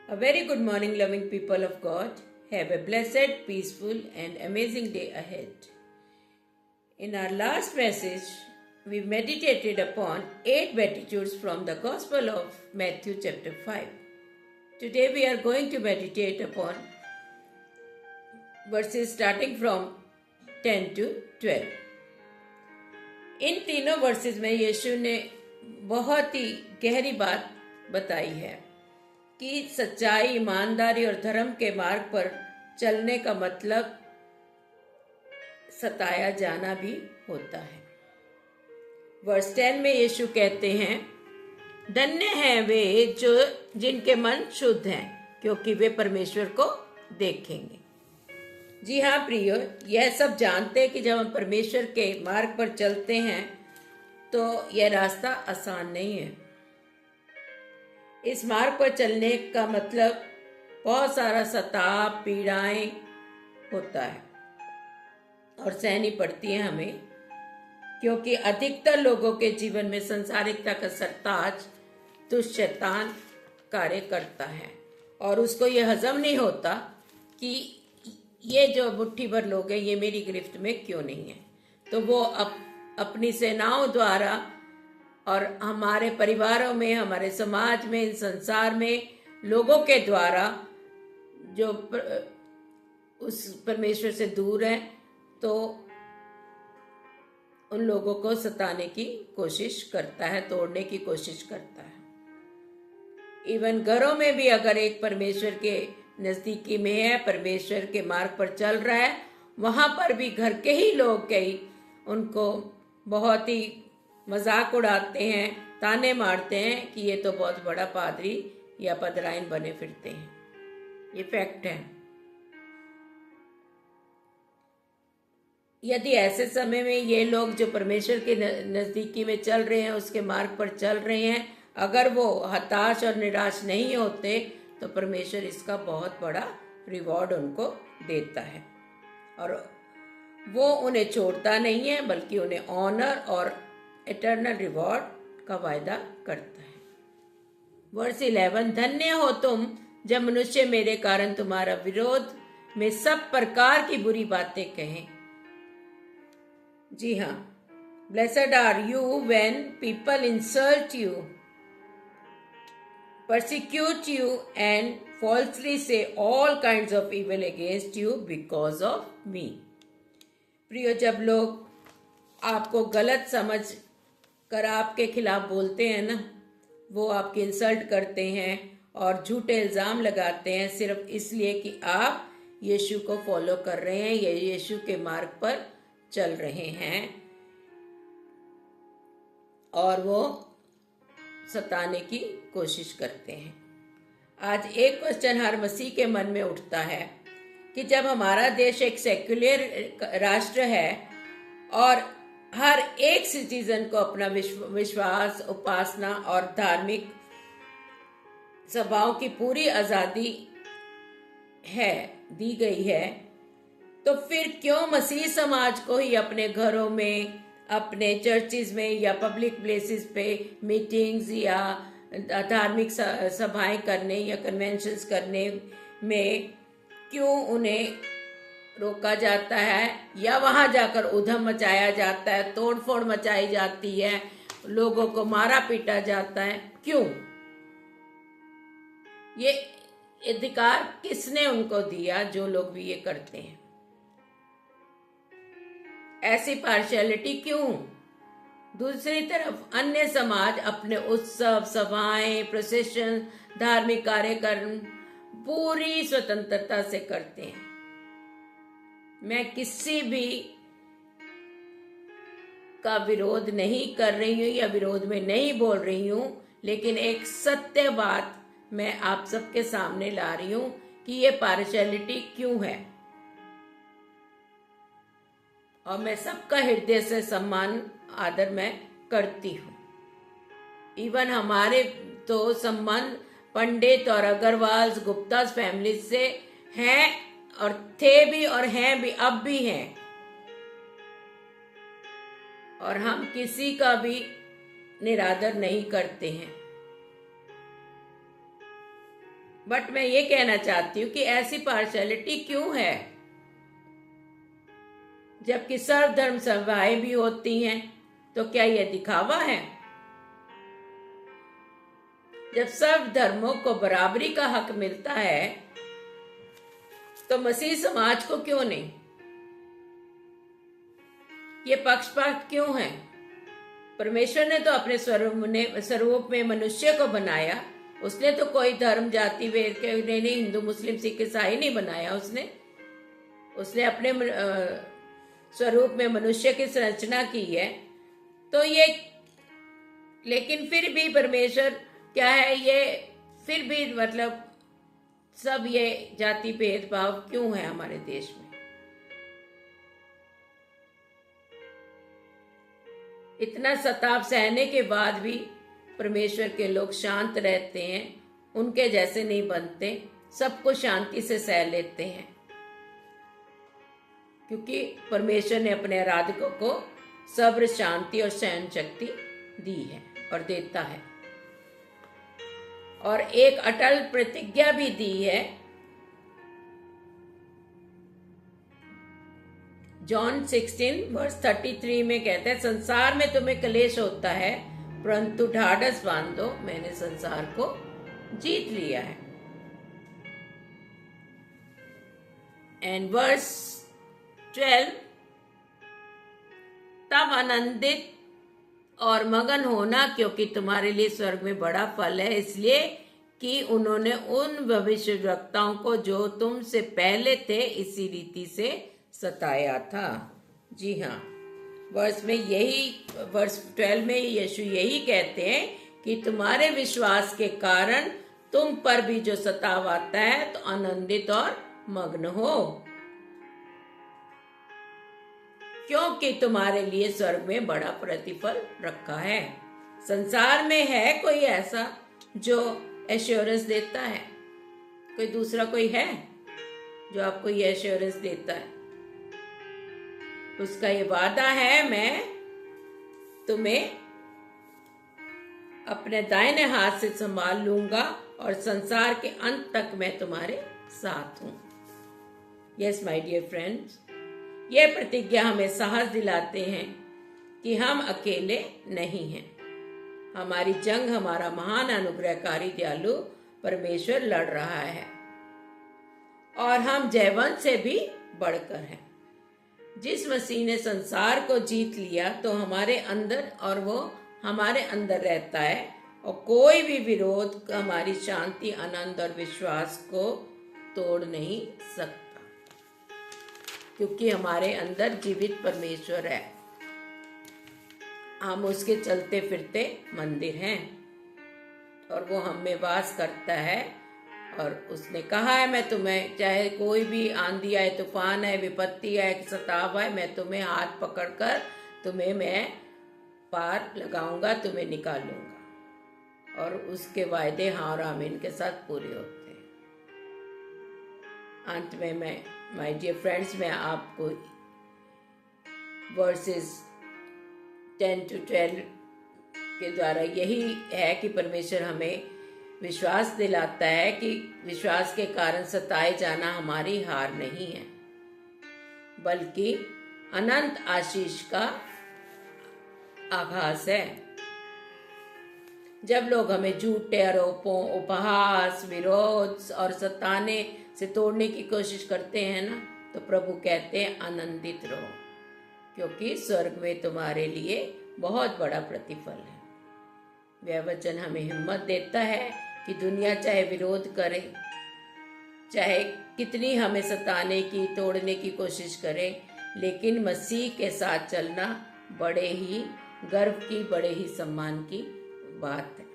A very good morning, loving people of God. Have a blessed, peaceful, and amazing day ahead. In our last message, we meditated upon 8 Beatitudes from the Gospel of Matthew, chapter 5. Today, we are going to meditate upon verses starting from 10 to 12. इन तीनों versus में यीशु ने बहुत ही गहरी बात बताई है कि सच्चाई, ईमानदारी और धर्म के मार्ग पर चलने का मतलब सताया जाना भी होता है। वर्स 10 में यीशु कहते हैं, धन्य हैं वे जो जिनके मन शुद्ध हैं, क्योंकि वे परमेश्वर को देखेंगे। जी हाँ प्रियो, यह सब जानते हैं कि जब हम परमेश्वर के मार्ग पर चलते हैं तो यह रास्ता आसान नहीं है। इस मार्ग पर चलने का मतलब बहुत सारा सताव, पीड़ाएं होता है और सहनी पड़ती है हमें, क्योंकि अधिकतर लोगों के जीवन में संसारिकता का सरताज दुष्ट शैतान कार्य करता है और उसको यह हजम नहीं होता कि ये जो मुट्ठी भर लोग हैं ये मेरी गिरफ्त में क्यों नहीं है। तो वो अपनी सेनाओं द्वारा और हमारे परिवारों में, हमारे समाज में, संसार में लोगों के द्वारा जो उस परमेश्वर से दूर हैं, तो उन लोगों को सताने की कोशिश करता है, तोड़ने की कोशिश करता है। इवन घरों में भी अगर एक परमेश्वर के नजदीकी में है, परमेश्वर के मार्ग पर चल रहा है, वहां पर भी घर के ही लोग कई उनको बहुत ही मजाक उड़ाते हैं, ताने मारते हैं कि ये तो बहुत बड़ा पादरी या पदराइन बने फिरते हैं। ये फैक्ट है। यदि ऐसे समय में ये लोग जो परमेश्वर के नजदीकी में चल रहे हैं, उसके मार्ग पर चल रहे हैं, अगर वो हताश और निराश नहीं होते तो परमेश्वर इसका बहुत बड़ा रिवॉर्ड उनको देता है और वो उन्हें छोड़ता नहीं है, बल्कि उन्हें ऑनर और इटर्नल रिवॉर्ड का वायदा करता है। वर्स 11, धन्य हो तुम जब मनुष्य मेरे कारण तुम्हारा विरोध में सब प्रकार की बुरी बातें कहें। जी हाँ, blessed are you when people insult you, persecute you and falsely say all kinds of evil against you because of me. प्रियो, जब लोग आपको गलत समझ कर आपके खिलाफ बोलते हैं ना, वो आपकी इंसल्ट करते हैं और झूठे इल्ज़ाम लगाते हैं सिर्फ इसलिए कि आप यीशु को फॉलो कर रहे हैं या यीशु के मार्ग पर चल रहे हैं, और वो सताने की कोशिश करते हैं। आज एक क्वेश्चन हर मसीह के मन में उठता है कि जब हमारा देश एक सेक्युलर राष्ट्र है और हर एक सिटीजन को अपना विश्वास, उपासना और धार्मिक सभाओं की पूरी आजादी है, दी गई है, तो फिर क्यों मसीह समाज को ही अपने घरों में, अपने चर्चिज में या पब्लिक प्लेसेस पे मीटिंग्स या धार्मिक सभाएं करने या कन्वेंशंस करने में क्यों उन्हें रोका जाता है या वहां जाकर उधम मचाया जाता है, तोड़फोड़ मचाई जाती है, लोगों को मारा पीटा जाता है? क्यों? ये अधिकार किसने उनको दिया जो लोग भी ये करते हैं? ऐसी पार्शियलिटी क्यों? दूसरी तरफ अन्य समाज अपने उत्सव, सभाएं, प्रोसेशन, धार्मिक कार्यक्रम पूरी स्वतंत्रता से करते हैं। मैं किसी भी का विरोध नहीं कर रही हूं या विरोध में नहीं बोल रही हूं, लेकिन एक सत्य बात मैं आप सबके सामने ला रही हूं कि ये पार्शियलिटी क्यों है। और मैं सबका हृदय से सम्मान, आदर मैं करती हूँ। इवन हमारे तो संबंध पंडित और अग्रवाल, गुप्ता फैमिली से हैं और थे भी और हैं भी, अब भी हैं, और हम किसी का भी निरादर नहीं करते हैं। बट मैं ये कहना चाहती हूँ कि ऐसी पार्शलिटी क्यों है, जबकि सर्वधर्म सभाएं भी होती हैं? तो क्या यह दिखावा है? जब सब धर्मों को बराबरी का हक मिलता है तो मसीह समाज को क्यों नहीं? ये पक्षपात क्यों है? परमेश्वर ने तो अपने स्वरूप में मनुष्य को बनाया। उसने तो कोई धर्म जाति वेद के नहीं, हिंदू मुस्लिम सिख ईसाई नहीं बनाया। उसने अपने स्वरूप में मनुष्य की संरचना की है। तो ये, लेकिन फिर भी परमेश्वर क्या है, ये फिर भी मतलब सब ये जाति भेदभाव क्यों है हमारे देश में? इतना सताव सहने के बाद भी परमेश्वर के लोग शांत रहते हैं, उनके जैसे नहीं बनते, सबको शांति से सह लेते हैं, क्योंकि परमेश्वर ने अपने आराधकों को सब्र, शांति और सहन शक्ति दी है और देता है, और एक अटल प्रतिज्ञा भी दी है। जॉन 16:33 में कहते हैं, संसार में तुम्हें क्लेश होता है, परंतु ढाढ़स बांधो, मैंने संसार को जीत लिया है। एंड वर्स 12, तब आनंदित और मगन होना, क्योंकि तुम्हारे लिए स्वर्ग में बड़ा फल है, इसलिए कि उन्होंने उन भविष्यवक्ताओं को जो तुमसे पहले थे इसी रीति से सताया था। जी हाँ, वर्स 12 में यीशु यही कहते हैं कि तुम्हारे विश्वास के कारण तुम पर भी जो सताव आता है तो आनंदित और मग्न हो, क्योंकि तुम्हारे लिए स्वर्ग में बड़ा प्रतिफल रखा है। संसार में है कोई ऐसा जो एश्योरेंस देता है? कोई दूसरा कोई है जो आपको ये एश्योरेंस देता है? उसका ये वादा है, मैं तुम्हें अपने दाहिने हाथ से संभाल लूंगा और संसार के अंत तक मैं तुम्हारे साथ हूं। यस माय डियर फ्रेंड्स, ये प्रतिज्ञा हमें साहस दिलाते हैं कि हम अकेले नहीं हैं। हमारी जंग हमारा महान अनुग्रहकारी दयालु परमेश्वर लड़ रहा है, और हम जयवंत से भी बढ़कर हैं। जिस मसीह ने संसार को जीत लिया तो हमारे अंदर, और वो हमारे अंदर रहता है, और कोई भी विरोध हमारी शांति, आनंद और विश्वास को तोड़ नहीं सकता, क्योंकि हमारे अंदर जीवित परमेश्वर है। हम उसके चलते फिरते मंदिर हैं, और वो हम में वास करता है। और उसने कहा है, मैं तुम्हें, चाहे कोई भी आंधी आए, तूफान आए, विपत्ति आए, सताव आए, मैं तुम्हें हाथ पकड़कर तुम्हें मैं पार लगाऊंगा, तुम्हें निकालूंगा। और उसके वायदे हाँ और आमीन के साथ पूरे होते हैं। अंत में मैं, माय डियर फ्रेंड्स, मैं आपको वर्सेस 10-12 के द्वारा यही है कि परमेश्वर हमें विश्वास दिलाता है कि विश्वास के कारण सताए जाना हमारी हार नहीं है, बल्कि अनंत आशीष का आभास है। जब लोग हमें झूठे आरोपों, उपहास, विरोध और सताने से तोड़ने की कोशिश करते हैं ना, तो प्रभु कहते हैं आनंदित रहो, क्योंकि स्वर्ग में तुम्हारे लिए बहुत बड़ा प्रतिफल है। वह वचन हमें हिम्मत देता है कि दुनिया चाहे विरोध करे, चाहे कितनी हमें सताने की, तोड़ने की कोशिश करे, लेकिन मसीह के साथ चलना बड़े ही गर्व की, बड़े ही सम्मान की बात है।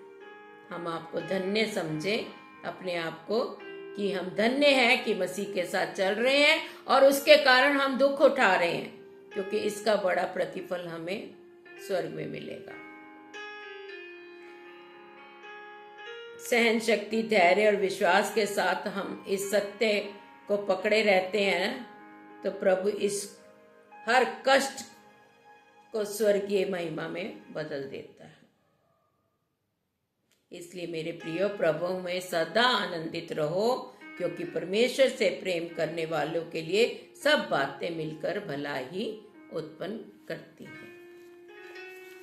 हम आपको धन्य समझें अपने आप को, कि हम धन्य हैं कि मसीह के साथ चल रहे हैं, और उसके कारण हम दुख उठा रहे हैं, क्योंकि इसका बड़ा प्रतिफल हमें स्वर्ग में मिलेगा। सहन शक्ति, धैर्य और विश्वास के साथ हम इस सत्य को पकड़े रहते हैं, तो प्रभु इस हर कष्ट को स्वर्गीय महिमा में बदल देता है। इसलिए मेरे प्रियो प्रभु में सदा आनंदित रहो, क्योंकि परमेश्वर से प्रेम करने वालों के लिए सब बातें मिलकर भला ही उत्पन्न करती हैं।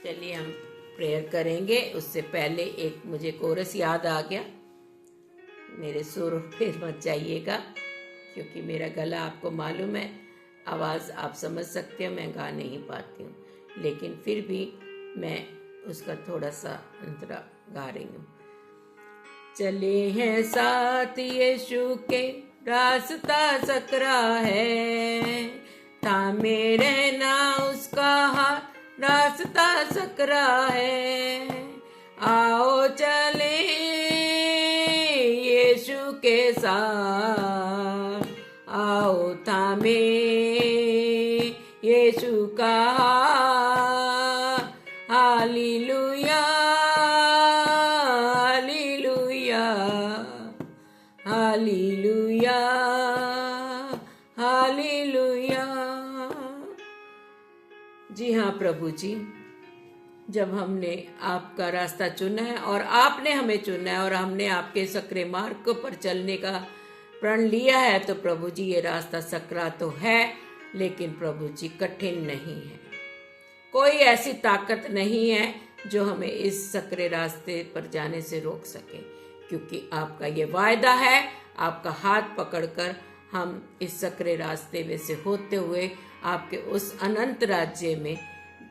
चलिए हम प्रेयर करेंगे। उससे पहले एक मुझे कोरस याद आ गया, मेरे सुर फिर मत जाइएगा, क्योंकि मेरा गला आपको मालूम है, आवाज़ आप समझ सकते हो, मैं गा नहीं पाती हूँ, लेकिन फिर भी मैं उसका थोड़ा सा अंतरा गा रही हूँ। चले हैं साथ यीशु के, रास्ता सकरा है, थामे रहना उसका हाथ, रास्ता सकरा है। आओ चले यीशु के साथ, आओ थामे यीशु का हाथ। Hallelujah hallelujah hallelujah hallelujah. जी हाँ प्रभु जी, जब हमने आपका रास्ता चुना है और आपने हमें चुना है और हमने आपके सकरे मार्ग पर चलने का प्रण लिया है, तो प्रभु जी ये रास्ता सकरा तो है, लेकिन प्रभु जी कठिन नहीं है। कोई ऐसी ताकत नहीं है जो हमें इस सकरे रास्ते पर जाने से रोक सके, क्योंकि आपका ये वायदा है, आपका हाथ पकड़कर हम इस सकरे रास्ते में से होते हुए आपके उस अनंत राज्य में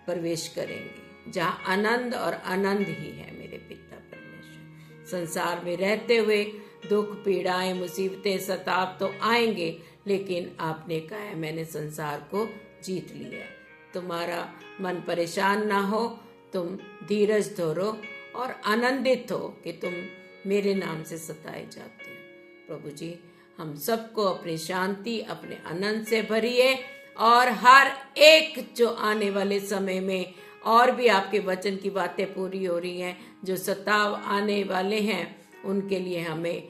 प्रवेश करेंगे, जहाँ आनंद और आनंद ही है मेरे पिता परमेश्वर। संसार में रहते हुए दुख पीड़ाएं मुसीबतें सताव तो आएंगे, लेकिन आपने कहा है मैंने संसार को जीत लिया है। तुम्हारा मन परेशान ना हो, तुम धीरज धरो और आनंदित हो कि तुम मेरे नाम से सताए जाते हो। प्रभु जी हम सबको अपनी शांति अपने आनंद से भरिए, और हर एक जो आने वाले समय में और भी आपके वचन की बातें पूरी हो रही हैं, जो सताव आने वाले हैं, उनके लिए हमें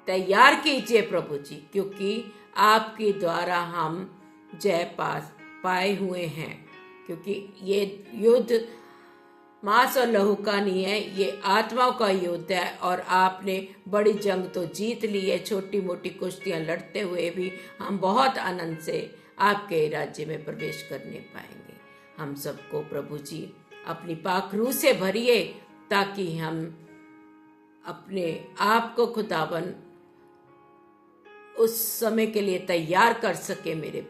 तैयार कीजिए प्रभु जी, क्योंकि आपके द्वारा हम जय पाए हुए हैं। क्योंकि ये युद्ध मांस और लहू का नहीं है, ये आत्माओं का युद्ध है, और आपने बड़ी जंग तो जीत ली है। छोटी मोटी कुश्तियां लड़ते हुए भी हम बहुत आनंद से आपके राज्य में प्रवेश करने पाएंगे। हम सबको प्रभु जी अपनी पाक रूह से भरिए, ताकि हम अपने आप को खुदावन उस समय के लिए तैयार कर सके। मेरे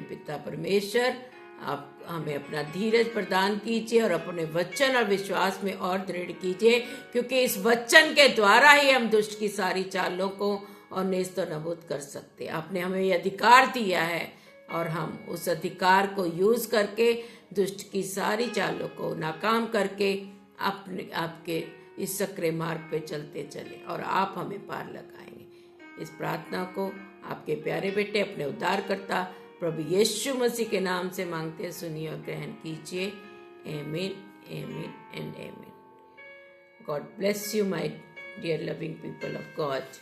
पिता परमेश्वर आप हमें अपना धीरज प्रदान कीजिए और अपने वचन और विश्वास में और दृढ़ कीजिए, क्योंकि इस वचन के द्वारा ही हम दुष्ट की सारी चालों को और नेस्त और नबूद कर सकते। आपने हमें ये अधिकार दिया है, और हम उस अधिकार को यूज करके दुष्ट की सारी चालों को नाकाम करके आपके इस सकरे मार्ग पे चलते चले, और आप हमें पार लगाएंगे। इस प्रार्थना को आपके प्यारे बेटे अपने उद्धारकर्ता प्रभु यीशु मसीह के नाम से मांगते हैं, सुनिए और ग्रहण कीजिए। आमीन आमीन एंड आमीन। God bless you my dear loving people of God.